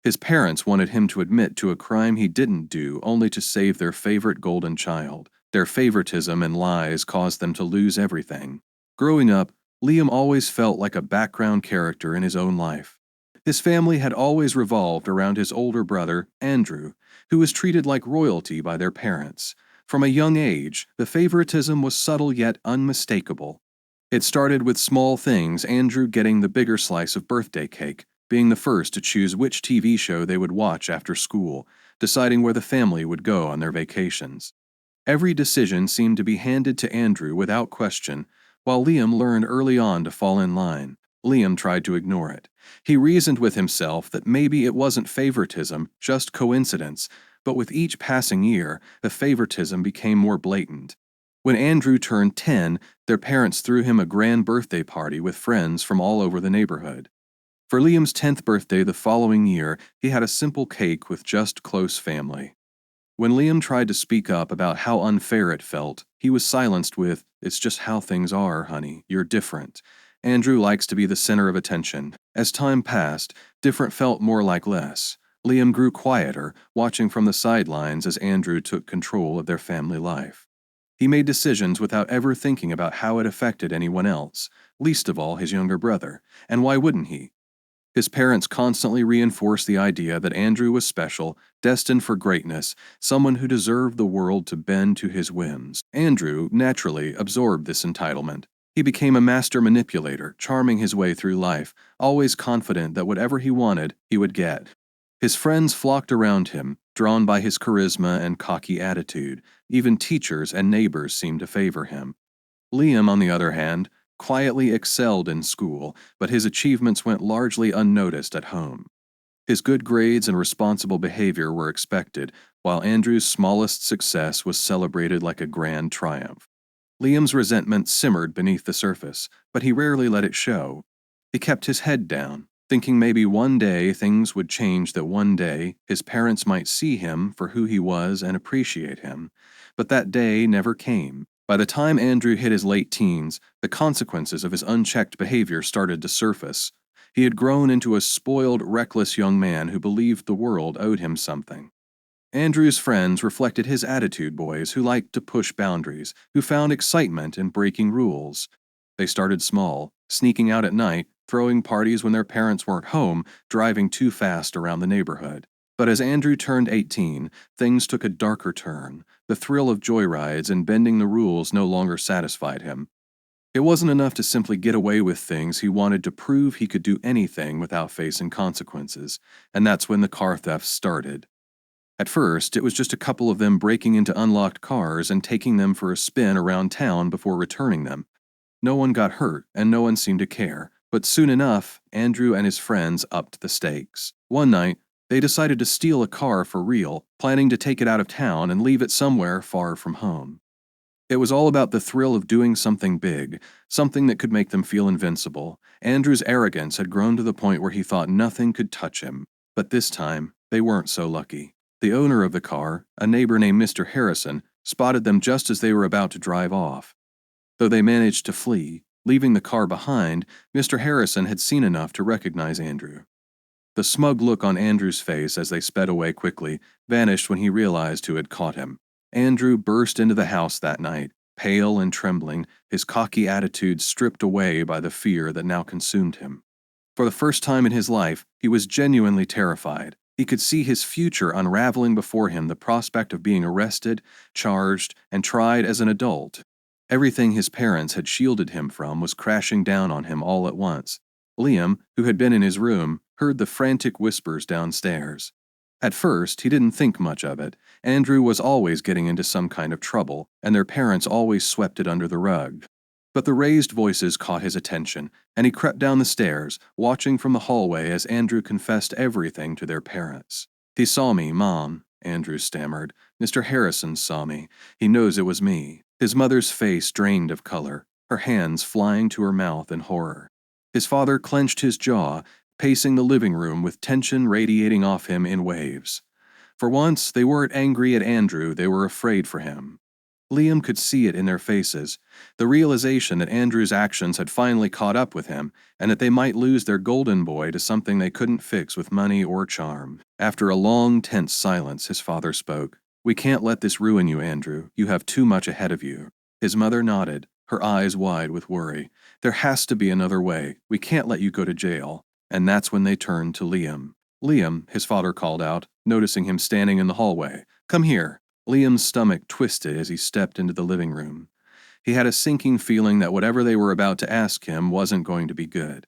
His parents wanted him to admit to a crime he didn't do only to save their favorite golden child. Their favoritism and lies caused them to lose everything. Growing up, Liam always felt like a background character in his own life. His family had always revolved around his older brother, Andrew, who was treated like royalty by their parents. From a young age, the favoritism was subtle yet unmistakable. It started with small things, Andrew getting the bigger slice of birthday cake, being the first to choose which TV show they would watch after school, deciding where the family would go on their vacations. Every decision seemed to be handed to Andrew without question, while Liam learned early on to fall in line. Liam tried to ignore it. He reasoned with himself that maybe it wasn't favoritism, just coincidence, but with each passing year, the favoritism became more blatant. When Andrew turned 10, their parents threw him a grand birthday party with friends from all over the neighborhood. For Liam's 10th birthday the following year, he had a simple cake with just close family. When Liam tried to speak up about how unfair it felt, he was silenced with, "It's just how things are, honey. You're different." Andrew likes to be the center of attention. As time passed, different felt more like less. Liam grew quieter, watching from the sidelines as Andrew took control of their family life. He made decisions without ever thinking about how it affected anyone else, least of all his younger brother. And why wouldn't he? His parents constantly reinforced the idea that Andrew was special, destined for greatness, someone who deserved the world to bend to his whims. Andrew, naturally, absorbed this entitlement. He became a master manipulator, charming his way through life, always confident that whatever he wanted, he would get. His friends flocked around him, drawn by his charisma and cocky attitude. Even teachers and neighbors seemed to favor him. Liam, on the other hand, quietly excelled in school, but his achievements went largely unnoticed at home. His good grades and responsible behavior were expected, while Andrew's smallest success was celebrated like a grand triumph. Liam's resentment simmered beneath the surface, but he rarely let it show. He kept his head down, thinking maybe one day things would change, that one day his parents might see him for who he was and appreciate him. But that day never came. By the time Andrew hit his late teens, the consequences of his unchecked behavior started to surface. He had grown into a spoiled, reckless young man who believed the world owed him something. Andrew's friends reflected his attitude, boys who liked to push boundaries, who found excitement in breaking rules. They started small, sneaking out at night, throwing parties when their parents weren't home, driving too fast around the neighborhood. But as Andrew turned 18, things took a darker turn. The thrill of joyrides and bending the rules no longer satisfied him. It wasn't enough to simply get away with things. He wanted to prove he could do anything without facing consequences, and that's when the car thefts started. At first, it was just a couple of them breaking into unlocked cars and taking them for a spin around town before returning them. No one got hurt, and no one seemed to care, but soon enough, Andrew and his friends upped the stakes. One night, they decided to steal a car for real, planning to take it out of town and leave it somewhere far from home. It was all about the thrill of doing something big, something that could make them feel invincible. Andrew's arrogance had grown to the point where he thought nothing could touch him, but this time, they weren't so lucky. The owner of the car, a neighbor named Mr. Harrison, spotted them just as they were about to drive off. Though they managed to flee, leaving the car behind, Mr. Harrison had seen enough to recognize Andrew. The smug look on Andrew's face as they sped away quickly vanished when he realized who had caught him. Andrew burst into the house that night, pale and trembling, his cocky attitude stripped away by the fear that now consumed him. For the first time in his life, he was genuinely terrified. He could see his future unraveling before him, the prospect of being arrested, charged, and tried as an adult. Everything his parents had shielded him from was crashing down on him all at once. Liam, who had been in his room, heard the frantic whispers downstairs. At first, he didn't think much of it. Andrew was always getting into some kind of trouble, and their parents always swept it under the rug. But the raised voices caught his attention, and he crept down the stairs, watching from the hallway as Andrew confessed everything to their parents. "He saw me, Mom," Andrew stammered. "Mr. Harrison saw me. He knows it was me." His mother's face drained of color, her hands flying to her mouth in horror. His father clenched his jaw, pacing the living room with tension radiating off him in waves. For once, they weren't angry at Andrew, they were afraid for him. Liam could see it in their faces, the realization that Andrew's actions had finally caught up with him, and that they might lose their golden boy to something they couldn't fix with money or charm. After a long, tense silence, his father spoke. "We can't let this ruin you, Andrew. You have too much ahead of you." His mother nodded, her eyes wide with worry. "There has to be another way. We can't let you go to jail." And that's when they turned to Liam. "Liam," his father called out, noticing him standing in the hallway. "Come here." Liam's stomach twisted as he stepped into the living room. He had a sinking feeling that whatever they were about to ask him wasn't going to be good.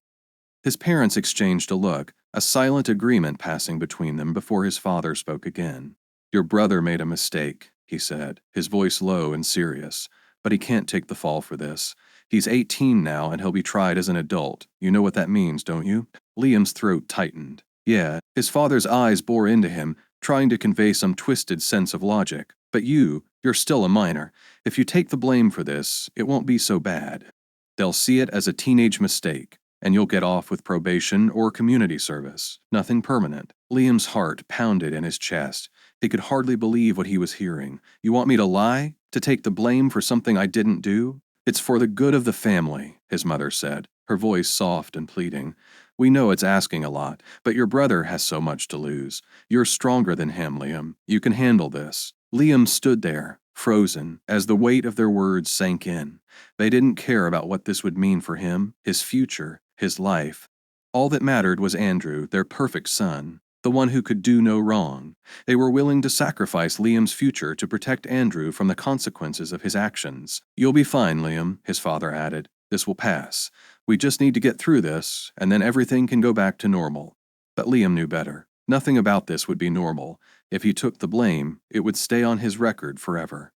His parents exchanged a look, a silent agreement passing between them before his father spoke again. "Your brother made a mistake," he said, his voice low and serious. "But he can't take the fall for this. He's 18 now and he'll be tried as an adult. You know what that means, don't you?" Liam's throat tightened. Yeah, his father's eyes bore into him, trying to convey some twisted sense of logic. "But you're still a minor. If you take the blame for this, it won't be so bad. They'll see it as a teenage mistake, and you'll get off with probation or community service. Nothing permanent." Liam's heart pounded in his chest. He could hardly believe what he was hearing. "You want me to lie? To take the blame for something I didn't do?" "It's for the good of the family," his mother said, her voice soft and pleading. "We know it's asking a lot, but your brother has so much to lose. You're stronger than him, Liam. You can handle this." Liam stood there, frozen, as the weight of their words sank in. They didn't care about what this would mean for him, his future, his life. All that mattered was Andrew, their perfect son, the one who could do no wrong. They were willing to sacrifice Liam's future to protect Andrew from the consequences of his actions. "You'll be fine, Liam," his father added. "This will pass. We just need to get through this, and then everything can go back to normal." But Liam knew better. Nothing about this would be normal. If he took the blame, it would stay on his record forever.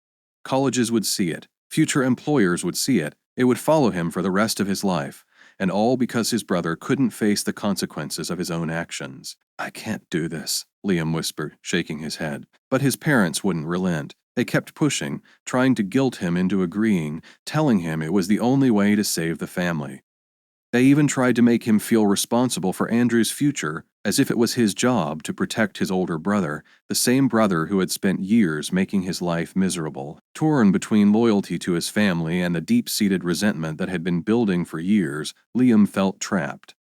Colleges would see it. Future employers would see it. It would follow him for the rest of his life. And all because his brother couldn't face the consequences of his own actions. "I can't do this," Liam whispered, shaking his head. But his parents wouldn't relent. They kept pushing, trying to guilt him into agreeing, telling him it was the only way to save the family. They even tried to make him feel responsible for Andrew's future, as if it was his job to protect his older brother, the same brother who had spent years making his life miserable. Torn between loyalty to his family and the deep-seated resentment that had been building for years, Liam felt trapped.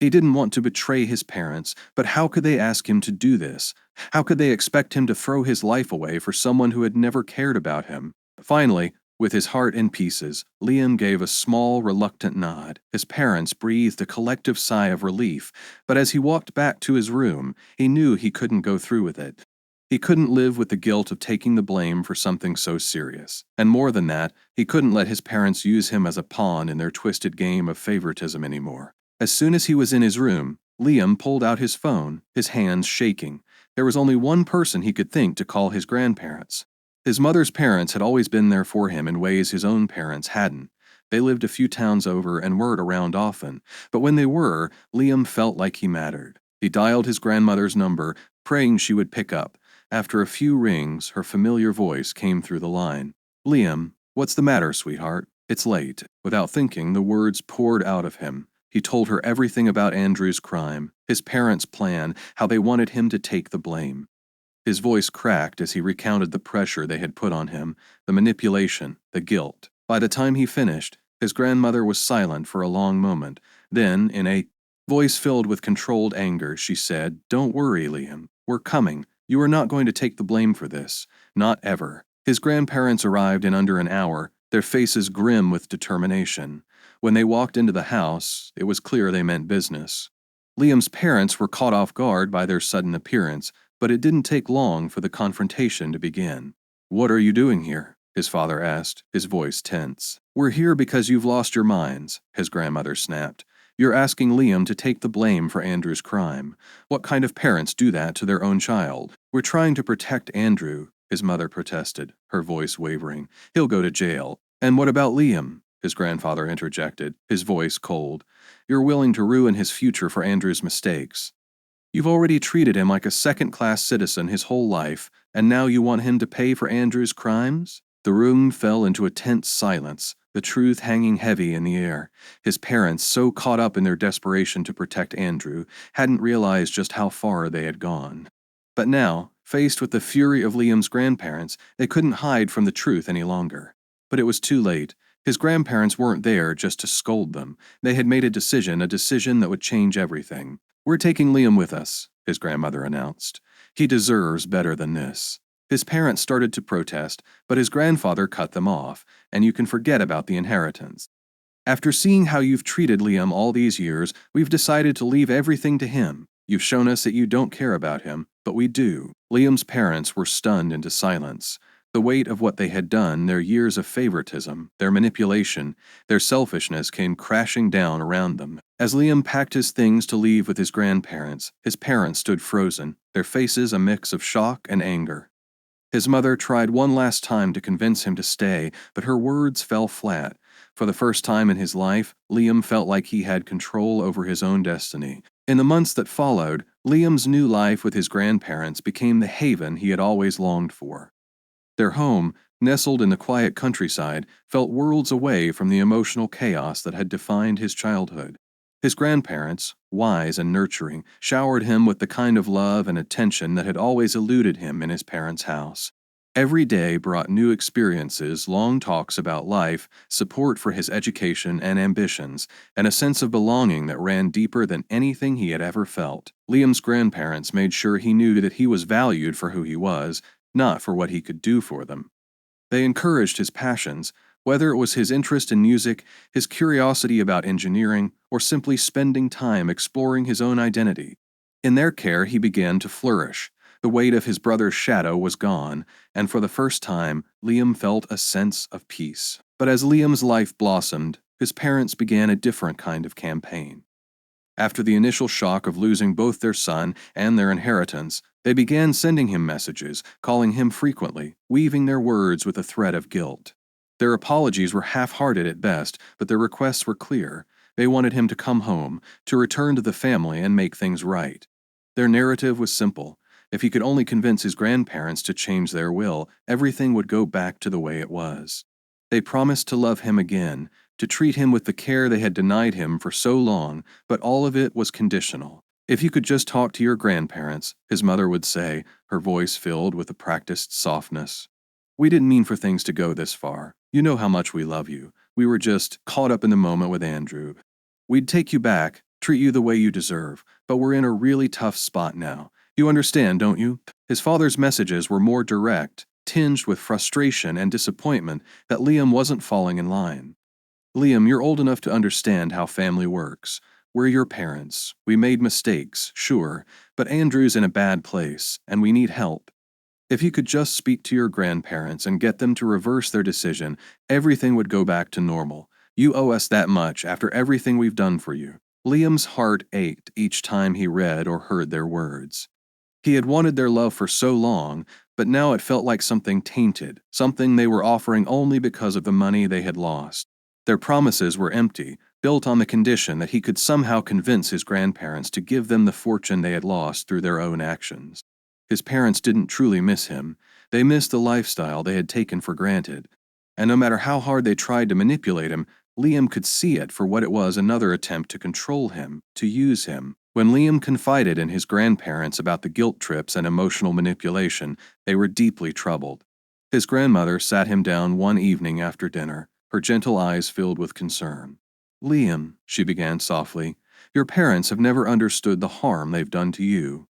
He didn't want to betray his parents, but how could they ask him to do this? How could they expect him to throw his life away for someone who had never cared about him? Finally, with his heart in pieces, Liam gave a small, reluctant nod. His parents breathed a collective sigh of relief, but as he walked back to his room, he knew he couldn't go through with it. He couldn't live with the guilt of taking the blame for something so serious. And more than that, he couldn't let his parents use him as a pawn in their twisted game of favoritism anymore. As soon as he was in his room, Liam pulled out his phone, his hands shaking. There was only one person he could think to call: his grandparents. His mother's parents had always been there for him in ways his own parents hadn't. They lived a few towns over and weren't around often, but when they were, Liam felt like he mattered. He dialed his grandmother's number, praying she would pick up. After a few rings, her familiar voice came through the line. "Liam, what's the matter, sweetheart? It's late." Without thinking, the words poured out of him. He told her everything about Andrew's crime, his parents' plan, how they wanted him to take the blame. His voice cracked as he recounted the pressure they had put on him, the manipulation, the guilt. By the time he finished, his grandmother was silent for a long moment. Then, in a voice filled with controlled anger, she said, "Don't worry, Liam. We're coming. You are not going to take the blame for this. Not ever." His grandparents arrived in under an hour, their faces grim with determination. When they walked into the house, it was clear they meant business. Liam's parents were caught off guard by their sudden appearance, but it didn't take long for the confrontation to begin. "What are you doing here?" his father asked, his voice tense. "We're here because you've lost your minds," his grandmother snapped. "You're asking Liam to take the blame for Andrew's crime. What kind of parents do that to their own child?" "We're trying to protect Andrew," his mother protested, her voice wavering. "He'll go to jail." "And what about Liam?" his grandfather interjected, his voice cold. "You're willing to ruin his future for Andrew's mistakes. You've already treated him like a second-class citizen his whole life, and now you want him to pay for Andrew's crimes?" The room fell into a tense silence, the truth hanging heavy in the air. His parents, so caught up in their desperation to protect Andrew, hadn't realized just how far they had gone. But now, Faced with the fury of Liam's grandparents, they couldn't hide from the truth any longer. But it was too late. His grandparents weren't there just to scold them. They had made a decision that would change everything. "We're taking Liam with us," his grandmother announced. "He deserves better than this." His parents started to protest, but his grandfather cut them off, and you can forget about the inheritance. "After seeing how you've treated Liam all these years, we've decided to leave everything to him. You've shown us that you don't care about him, but we do." Liam's parents were stunned into silence. The weight of what they had done, their years of favoritism, their manipulation, their selfishness came crashing down around them. As Liam packed his things to leave with his grandparents, his parents stood frozen, their faces a mix of shock and anger. His mother tried one last time to convince him to stay, but her words fell flat. For the first time in his life, Liam felt like he had control over his own destiny. In the months that followed, Liam's new life with his grandparents became the haven he had always longed for. Their home, nestled in the quiet countryside, felt worlds away from the emotional chaos that had defined his childhood. His grandparents, wise and nurturing, showered him with the kind of love and attention that had always eluded him in his parents' house. Every day brought new experiences, long talks about life, support for his education and ambitions, and a sense of belonging that ran deeper than anything he had ever felt. Liam's grandparents made sure he knew that he was valued for who he was, not for what he could do for them. They encouraged his passions, whether it was his interest in music, his curiosity about engineering, or simply spending time exploring his own identity. In their care, he began to flourish. The weight of his brother's shadow was gone, and for the first time, Liam felt a sense of peace. But as Liam's life blossomed, his parents began a different kind of campaign. After the initial shock of losing both their son and their inheritance, they began sending him messages, calling him frequently, weaving their words with a thread of guilt. Their apologies were half-hearted at best, but their requests were clear. They wanted him to come home, to return to the family and make things right. Their narrative was simple. If he could only convince his grandparents to change their will, everything would go back to the way it was. They promised to love him again, to treat him with the care they had denied him for so long, but all of it was conditional. "If you could just talk to your grandparents," his mother would say, her voice filled with a practiced softness. "We didn't mean for things to go this far. You know how much we love you. We were just caught up in the moment with Andrew. We'd take you back, treat you the way you deserve, but we're in a really tough spot now. You understand, don't you?" His father's messages were more direct, tinged with frustration and disappointment that Liam wasn't falling in line. "Liam, you're old enough to understand how family works. We're your parents. We made mistakes, sure, but Andrew's in a bad place, and we need help. If you could just speak to your grandparents and get them to reverse their decision, everything would go back to normal. You owe us that much after everything we've done for you." Liam's heart ached each time he read or heard their words. He had wanted their love for so long, but now it felt like something tainted, something they were offering only because of the money they had lost. Their promises were empty, built on the condition that he could somehow convince his grandparents to give them the fortune they had lost through their own actions. His parents didn't truly miss him. They missed the lifestyle they had taken for granted. And no matter how hard they tried to manipulate him, Liam could see it for what it was: another attempt to control him, to use him. When Liam confided in his grandparents about the guilt trips and emotional manipulation, they were deeply troubled. His grandmother sat him down one evening after dinner, her gentle eyes filled with concern. "Liam," she began softly, "your parents have never understood the harm they've done to you.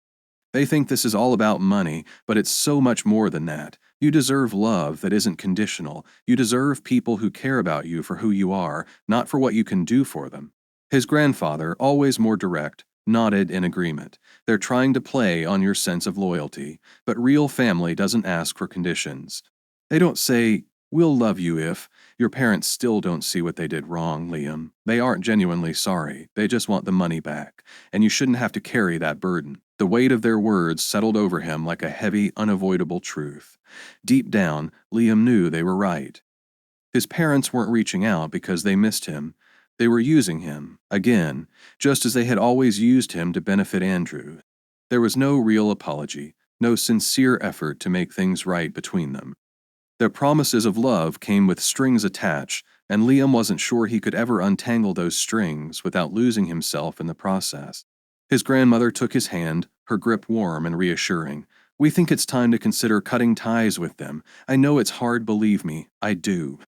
They think this is all about money, but it's so much more than that. You deserve love that isn't conditional. You deserve people who care about you for who you are, not for what you can do for them." His grandfather, always more direct, nodded in agreement. "They're trying to play on your sense of loyalty, but real family doesn't ask for conditions. They don't say, 'We'll love you if.' Your parents still don't see what they did wrong, Liam. They aren't genuinely sorry. They just want the money back, and you shouldn't have to carry that burden." The weight of their words settled over him like a heavy, unavoidable truth. Deep down, Liam knew they were right. His parents weren't reaching out because they missed him. They were using him, again, just as they had always used him to benefit Andrew. There was no real apology, no sincere effort to make things right between them. Their promises of love came with strings attached, and Liam wasn't sure he could ever untangle those strings without losing himself in the process. His grandmother took his hand, her grip warm and reassuring. We think it's time to consider cutting ties with them. I know it's hard, believe me, I do.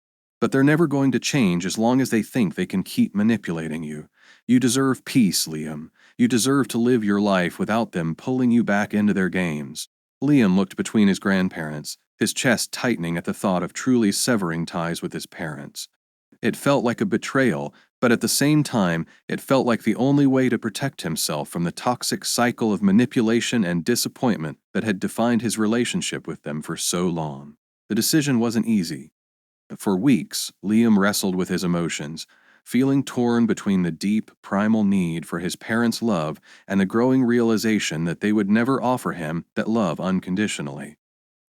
But they're never going to change as long as they think they can keep manipulating you. You deserve peace, Liam. You deserve to live your life without them pulling you back into their games. Liam looked between his grandparents, his chest tightening at the thought of truly severing ties with his parents. It felt like a betrayal, but at the same time, it felt like the only way to protect himself from the toxic cycle of manipulation and disappointment that had defined his relationship with them for so long. The decision wasn't easy. For weeks, Liam wrestled with his emotions, feeling torn between the deep, primal need for his parents' love and the growing realization that they would never offer him that love unconditionally.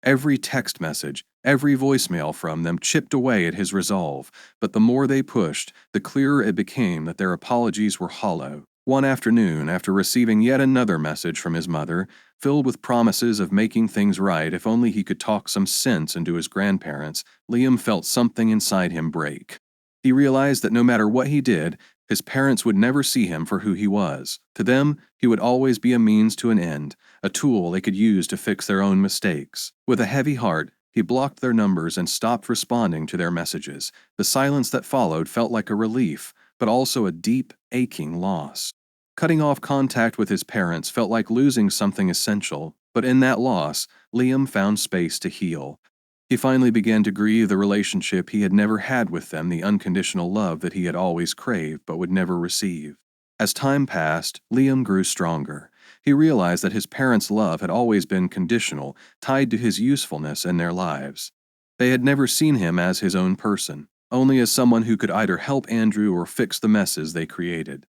Every text message, every voicemail from them chipped away at his resolve, but the more they pushed, the clearer it became that their apologies were hollow. One afternoon, after receiving yet another message from his mother, filled with promises of making things right if only he could talk some sense into his grandparents, Liam felt something inside him break. He realized that no matter what he did, his parents would never see him for who he was. To them, he would always be a means to an end, a tool they could use to fix their own mistakes. With a heavy heart, he blocked their numbers and stopped responding to their messages. The silence that followed felt like a relief, but also a deep, aching loss. Cutting off contact with his parents felt like losing something essential, but in that loss, Liam found space to heal. He finally began to grieve the relationship he had never had with them, the unconditional love that he had always craved but would never receive. As time passed, Liam grew stronger. He realized that his parents' love had always been conditional, tied to his usefulness in their lives. They had never seen him as his own person, only as someone who could either help Andrew or fix the messes they created.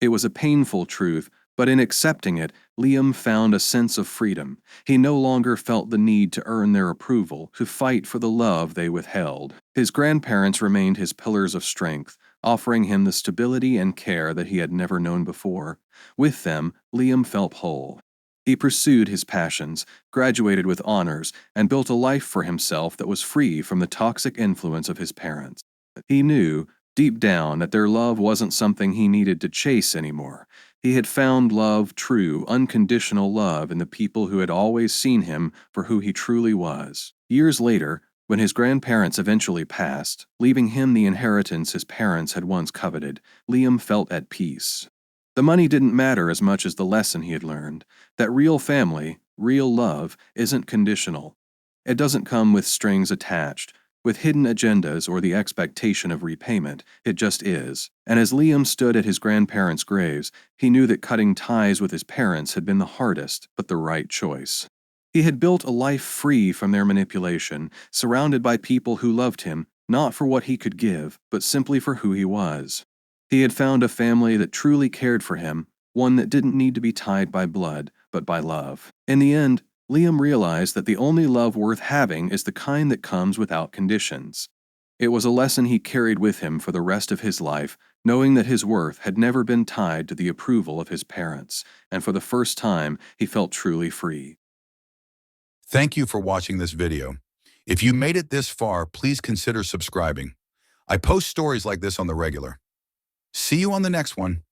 It was a painful truth, but in accepting it, Liam found a sense of freedom. He no longer felt the need to earn their approval, to fight for the love they withheld. His grandparents remained his pillars of strength, offering him the stability and care that he had never known before. With them, Liam felt whole. He pursued his passions, graduated with honors, and built a life for himself that was free from the toxic influence of his parents. He knew, deep down, that their love wasn't something he needed to chase anymore. He had found love, true, unconditional love, in the people who had always seen him for who he truly was. Years later, when his grandparents eventually passed, leaving him the inheritance his parents had once coveted, Liam felt at peace. The money didn't matter as much as the lesson he had learned, that real family, real love, isn't conditional. It doesn't come with strings attached, with hidden agendas or the expectation of repayment. It just is. And as Liam stood at his grandparents' graves, he knew that cutting ties with his parents had been the hardest, but the right choice. He had built a life free from their manipulation, surrounded by people who loved him, not for what he could give, but simply for who he was. He had found a family that truly cared for him, one that didn't need to be tied by blood, but by love. In the end, Liam realized that the only love worth having is the kind that comes without conditions. It was a lesson he carried with him for the rest of his life, knowing that his worth had never been tied to the approval of his parents, and for the first time, he felt truly free. Thank you for watching this video. If you made it this far, please consider subscribing. I post stories like this on the regular. See you on the next one.